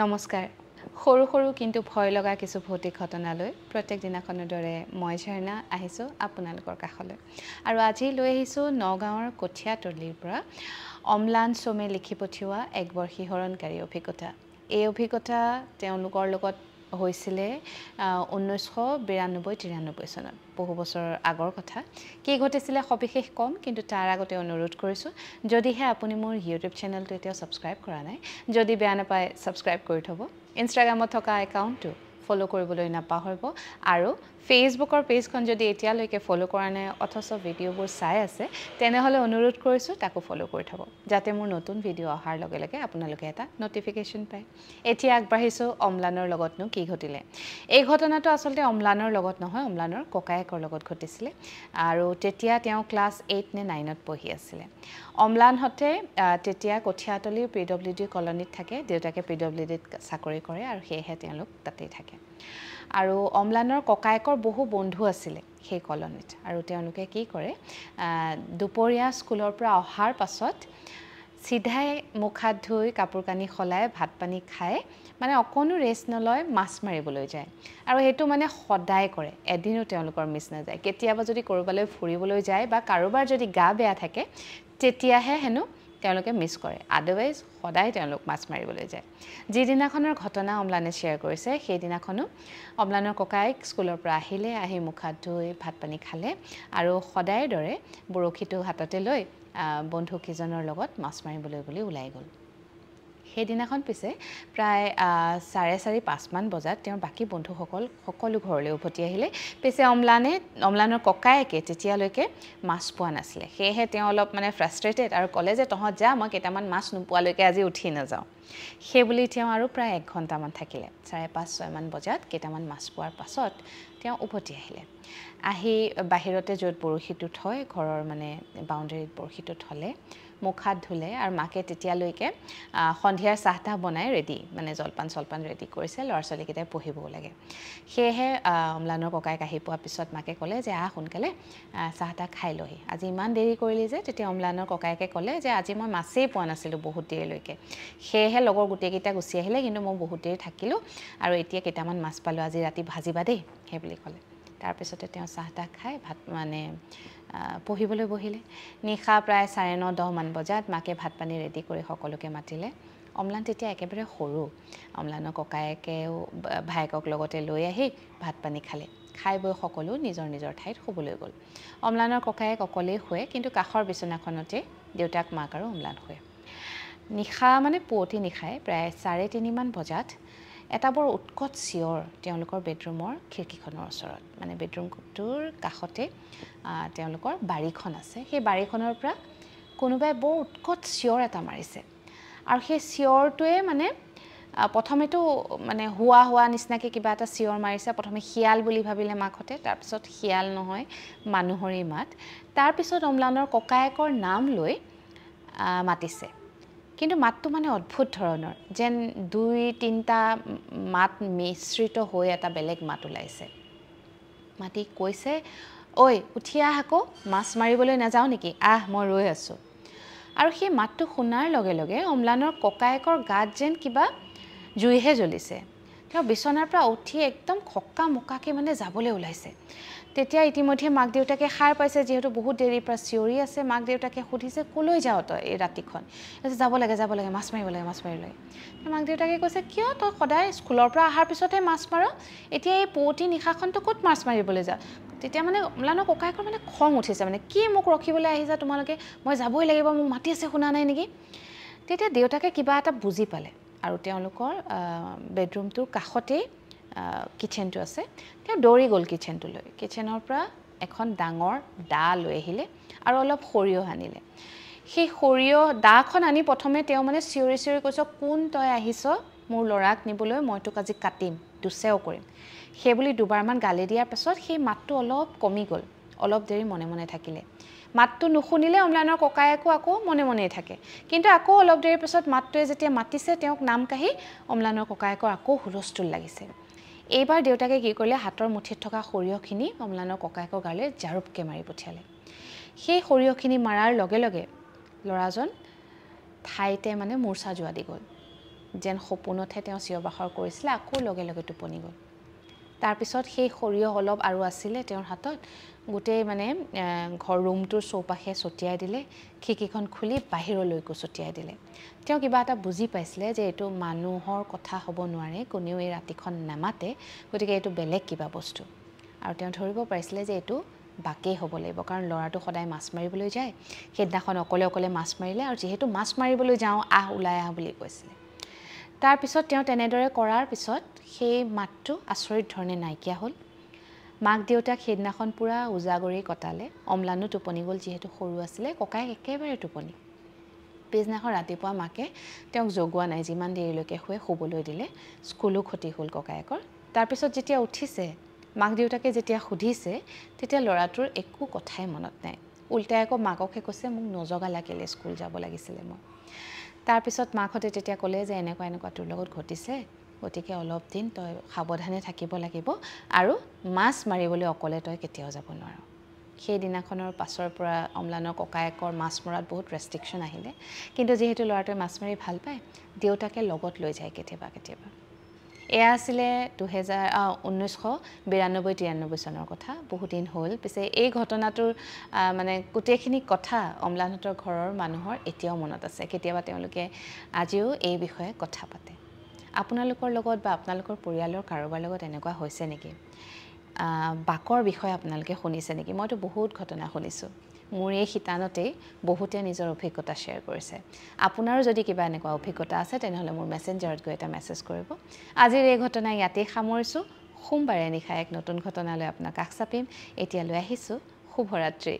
নমস্কাৰ সৰু সৰু কিন্তু ভয় লগা কিছু ভৌতিক ঘটনালৈ প্ৰত্যেক দিনাখনৰ দৰে মই ঝৰ্ণা আহিছোঁ আপোনালোকৰ কাষলৈ আৰু আজি লৈ আহিছোঁ নগাঁৱৰ কঠিয়াতলিৰ পৰা অম্লান সোমে লিখি পঠিওৱা এক বৰ শিহৰণকাৰী অভিজ্ঞতা এই অভিজ্ঞতা তেওঁলোকৰ লগত হৈছিলে 1992-93 চনত বহু বছৰ আগৰ কথা কি ঘটিছিলে সবিশেষ কম কিন্তু তাৰ আগতে অনুৰোধ কৰিছোঁ যদিহে আপুনি মোৰ ইউটিউব চেনেলটো এতিয়া সাবস্ক্ৰাইব কৰা নাই যদি বেয়া নাপায় সাবস্ক্ৰাইব কৰি থব ইনষ্টাগ্ৰামত থকা একাউণ্টটো ফলো কৰিবলৈ নাপাহৰিব আৰু ফেচবুকৰ পেজখন যদি এতিয়ালৈকে ফলো কৰা নাই অথচ ভিডিঅ'বোৰ চাই আছে তেনেহলে অনুৰোধ কৰিছোঁ তাকো ফলো কৰি থব যাতে মোৰ নতুন ভিডিঅ' অহাৰ লগে লগে আপোনালোকে এটা নটিফিকেশন পায় এতিয়া আগবাঢ়িছোঁ অম্লানৰ লগতনো কি ঘটিলে এই ঘটনাটো আসলতে অম্লানৰ লগত নহয় অম্লানৰ ককায়েকৰ লগত ঘটিছিলে আৰু তেতিয়া তেওঁ ক্লাছ 8 নে 9ত পঢ়ি আছিলে অম্লানহতে তেতিয়া কঠিয়াতলিৰ পিডব্লিউডি কলনীত থাকে দেউতাকে পিডব্লিউডিত চাকৰি কৰে আৰু সেয়েহে তেওঁলোক তাতেই থাকে আৰু অম্লানৰ ককায়েকৰ বহু বন্ধু আছিল সেই কলনীত আৰু তেওঁলোকে কি কৰে দুপৰীয়া স্কুলৰ পৰা অহাৰ পাছত সিধাই মুখ হাত ধুই কাপোৰ কানি খলাই ভাত পানী খায় মানে অকনো ৰেষ্ট নলয় মাছ মাৰিবলৈ যায় আৰু হেতু মানে সদায় কৰে এদিনো তেওঁলোকৰ মিছ না যায় কেতিয়াবা যদি কৰবালৈ ফুৰিবলৈ যায় বা কাৰোবাৰ যদি গা বেয়া থাকে তেতিয়াহে হেনো তেওঁলোকে মিছ কৰে আদাৰৱাইজ সদায় তেওঁলোক মাছ মাৰিবলৈ যায় যিদিনাখনৰ ঘটনা অম্লানে শেয়াৰ কৰিছে সেই দিনাখনো অম্লানৰ ককায়েক স্কুলৰ পৰা আহিলে আহি মুখ হাত ধুই ভাত পানী খালে আৰু সদায়ৰ দৰে বৰশীটো হাততে লৈ বন্ধু কিজনৰ লগত মাছ মাৰিবলৈ বুলি ওলাই গ'ল সেই দিনাখন পিছে প্ৰায় 4:30-5 মান বজাত তেওঁৰ বাকি বন্ধুসকল সকলো ঘৰলৈ উভতি আহিলে পিছে অম্লানৰ ককায়েকে তেতিয়ালৈকে মাছ পোৱা নাছিলে সেয়েহে তেওঁ অলপ মানে ফ্ৰাষ্ট্ৰেটেড আৰু কলে যে তহঁত যা মই কেইটামান মাছ নোপোৱালৈকে আজি উঠি নাযাওঁ সেই বুলি তেওঁ আৰু প্ৰায় 1 ঘণ্টামান থাকিলে 5:30-6 মান বজাত কেইটামান মাছ পোৱাৰ পাছত তেওঁ উভতি আহিলে আহি বাহিৰতে য'ত বৰশীটো থয় ঘৰৰ মানে বাউণ্ডাৰীত বৰশীটো থলে মুখ হাত ধুলে আৰু মাকে তেতিয়ালৈকে সন্ধিয়াৰ চাহটা বনাই ৰেডি মানে জলপান ৰেডি কৰিছে ল'ৰা-ছোৱালী কেইটাই পঢ়িব লাগে সেয়েহে অম্লানৰ ককায়েক আহি পোৱাৰ পিছত মাকে ক'লে যে সোনকালে চাহটা খাই লহি আজি ইমান দেৰি কৰিলি যে তেতিয়া অম্লানৰ ককায়েকে ক'লে যে আজি মই মাছেই পোৱা নাছিলোঁ বহুত দেৰিলৈকে সেয়েহে লগৰ গোটেইকেইটা গুচি আহিলে কিন্তু মই বহুত দেৰি থাকিলোঁ আৰু এতিয়া কেইটামান মাছ পালোঁ আজি ৰাতি ভাজিবা দেই সেই বুলি ক'লে তাৰ পিছতে তেওঁ চাহটা খাই ভাত মানে পঢ়িবলৈ বহিলে নিশা প্ৰায় 9:30-10 মান বজাত মাকে ভাত পানী ৰেডি কৰি সকলোকে মাতিলে অম্লান তেতিয়া একেবাৰে সৰু অম্লানৰ ককায়েকেও ভাইকক লগতে লৈ আহি ভাত পানী খালে খাই বৈ সকলো নিজৰ নিজৰ ঠাইত শুবলৈ গ'ল অম্লানৰ ককায়েক অকলেই শুৱে কিন্তু কাষৰ বিছনাখনতে দেউতাক মাক আৰু অম্লান শুৱে নিশা মানে পুৱতি নিশাই প্ৰায় 3:30 মান বজাত এটা বৰ উৎকট চিঞৰ তেওঁলোকৰ বেডৰুমৰ খিৰিকীখনৰ ওচৰত মানে বেডৰুমটোৰ কাষতে তেওঁলোকৰ বাৰীখন আছে সেই বাৰীখনৰ পৰা কোনোবাই বৰ উৎকট চিঞৰ এটা মাৰিছে আৰু সেই চিঞৰটোৱে মানে প্ৰথমেতো মানে হোৱা নিচিনাকৈ কিবা এটা চিঞৰ মাৰিছে প্ৰথমে শিয়াল বুলি ভাবিলে মাকহঁতে তাৰপিছত শিয়াল নহয় মানুহৰে মাত তাৰপিছত অম্লানৰ ককায়েকৰ নাম লৈ মাতিছে কিন্তু মাতটো মানে অদ্ভুত ধৰণৰ যেন 2-3টা মাত মিশ্ৰিত হৈ এটা বেলেগ মাত ওলাইছে মাতি কৈছে ঐ উঠি আহ আকৌ মাছ মাৰিবলৈ নাযাওঁ নেকি মই ৰৈ আছোঁ আৰু সেই মাতটো শুনাৰ লগে লগে অম্লানৰ ককায়েকৰ গাত যেন কিবা জুইহে জ্বলিছে তেওঁ বিছনাৰ পৰা উঠি একদম খক্কা মুকাকে মানে যাবলৈ ওলাইছে তেতিয়া ইতিমধ্যে মাক দেউতাকে সাৰ পাইছে যেহেতু বহুত দেৰিৰ পৰা চিঞৰি আছে মাক দেউতাকে সুধিছে কলৈ যাও তই এই ৰাতিখন যাব লাগে মাছ মাৰিব লাগে মাক দেউতাকে কৈছে কিয় তই সদায় স্কুলৰ পৰা অহাৰ পিছতে মাছ মাৰ এতিয়া এই পুৱতি নিশাখনটো ক'ত মাছ মাৰিবলৈ যা তেতিয়া মানে অম্লানৰ ককায়েকৰ মানে খং উঠিছে মানে কি মোক ৰখিবলৈ আহিছা তোমালোকে মই যাবই লাগিব মোক মাতি আছে শুনা নাই নেকি তেতিয়া দেউতাকে কিবা এটা বুজি পালে আৰু তেওঁলোকৰ বেডৰুমটোৰ কাষতেই কিচেনটো আছে তেওঁ দৌৰি গ'ল কিচেনটোলৈ কিচেনৰ পৰা এখন ডাঙৰ দা লৈ আহিলে আৰু অলপ সৰিয়হ আনিলে সেই সৰিয়হ দাখন আনি প্ৰথমে তেওঁ মানে চিঞৰি কৈছে কোন তই আহিছ মোৰ ল'ৰাক নিবলৈ মই তোক আজি কাটিম দুচেও কৰিম সেই বুলি দুবাৰমান গালি দিয়াৰ পাছত সেই মাতটো অলপ কমি গ'ল অলপ দেৰি মনে মনে থাকিলে মাতটো নুশুনিলে অম্লানৰ ককায়েকো আকৌ মনে মনেই থাকে কিন্তু আকৌ অলপ দেৰিৰ পাছত মাতটোৱে যেতিয়া মাতিছে তেওঁক নাম কাঢ়ি অম্লানৰ ককায়েকৰ আকৌ হুলস্থুল লাগিছে এইবাৰ দেউতাকে কি কৰিলে হাতৰ মুঠিত থকা সৰিয়হখিনি অম্লানৰ ককায়েকৰ গালৈ জাৰুপকে মাৰি পঠিয়ালে সেই সৰিয়হখিনি মাৰাৰ লগে লগে ল'ৰাজন ঠাইতে মানে মূৰ্ছা যোৱা দি গ'ল যেন সপোনতহে তেওঁ চিঞৰ বাখৰ কৰিছিলে আকৌ লগে লগে টোপনি গ'ল তাৰপিছত সেই সৰিয়হ অলপ আৰু আছিলে তেওঁৰ হাতত গোটেই মানে ঘৰ ৰুমটোৰ চৌপাশে ছটিয়াই দিলে খিকিখন খুলি বাহিৰলৈকো ছটিয়াই দিলে তেওঁ কিবা এটা বুজি পাইছিলে যে এইটো মানুহৰ কথা হ'ব নোৱাৰে কোনেও এই ৰাতিখন নামাতে গতিকে এইটো বেলেগ কিবা বস্তু আৰু তেওঁ ধৰিব পাৰিছিলে যে এইটো বাকেই হ'ব লাগিব কাৰণ ল'ৰাটো সদায় মাছ মাৰিবলৈ যায় সেইদিনাখন অকলে অকলে মাছ মাৰিলে আৰু যিহেতু মাছ মাৰিবলৈ যাওঁ ওলাই আহ বুলি কৈছিলে তাৰপিছত তেওঁ তেনেদৰে কৰাৰ পিছত সেই মাতটো আচৰিত ধৰণে নাইকিয়া হ'ল মাক দেউতাক সেইদিনাখন পূৰা উজাগৰি কটালে অম্লানো টোপনি গ'ল যিহেতু সৰু আছিলে ককায়েক একেবাৰে টোপনি পিছদিনাখন ৰাতিপুৱা মাকে তেওঁক জগোৱা নাই যিমান দেৰিলৈকে শুবলৈ দিলে স্কুলো ক্ষতি হ'ল ককায়েকৰ তাৰপিছত যেতিয়া উঠিছে মাক দেউতাকে যেতিয়া সুধিছে তেতিয়া ল'ৰাটোৰ একো কথাই মনত নাই উল্টাই আকৌ মাককহে কৈছে মোক নজগালা কেলে স্কুল যাব লাগিছিলে মই তাৰপিছত মাকহঁতে তেতিয়া ক'লে যে এনেকুৱা এনেকুৱা তোৰ লগত ঘটিছে গতিকে অলপ দিন তই সাৱধানে থাকিব লাগিব আৰু মাছ মাৰিবলৈ অকলে তই কেতিয়াও যাব নোৱাৰ সেই দিনাখনৰ পাছৰ পৰা অম্লানৰ ককায়েকৰ মাছ মৰাত বহুত ৰেষ্ট্ৰিকশ্যন আহিলে কিন্তু যিহেতু ল'ৰাটোৱে মাছ মাৰি ভাল পায় দেউতাকে লগত লৈ যায় কেতিয়াবা কেতিয়াবা এয়া আছিলে 1992-93 চনৰ কথা বহুত দিন হ'ল পিছে এই ঘটনাটোৰ মানে গোটেইখিনি কথা অম্লানহঁতৰ ঘৰৰ মানুহৰ এতিয়াও মনত আছে কেতিয়াবা তেওঁলোকে আজিও এই বিষয়ে কথা পাতে আপোনালোকৰ লগত বা আপোনালোকৰ পৰিয়ালৰ কাৰোবাৰ লগত এনেকুৱা হৈছে নেকি বাকৰ বিষয়ে আপোনালোকে শুনিছে নেকি মইতো বহুত ঘটনা শুনিছোঁ মোৰ এই শিতানতেই বহুতে নিজৰ অভিজ্ঞতা শ্বেয়াৰ কৰিছে আপোনাৰো যদি কিবা এনেকুৱা অভিজ্ঞতা আছে তেনেহ'লে মোৰ মেছেঞ্জাৰত গৈ এটা মেছেজ কৰিব আজিৰ এই ঘটনা ইয়াতেই সামৰিছোঁ সোমবাৰে নিশা এক নতুন ঘটনালৈ আপোনাক কাষ চাপিম এতিয়ালৈ আহিছোঁ শুভৰাত্ৰি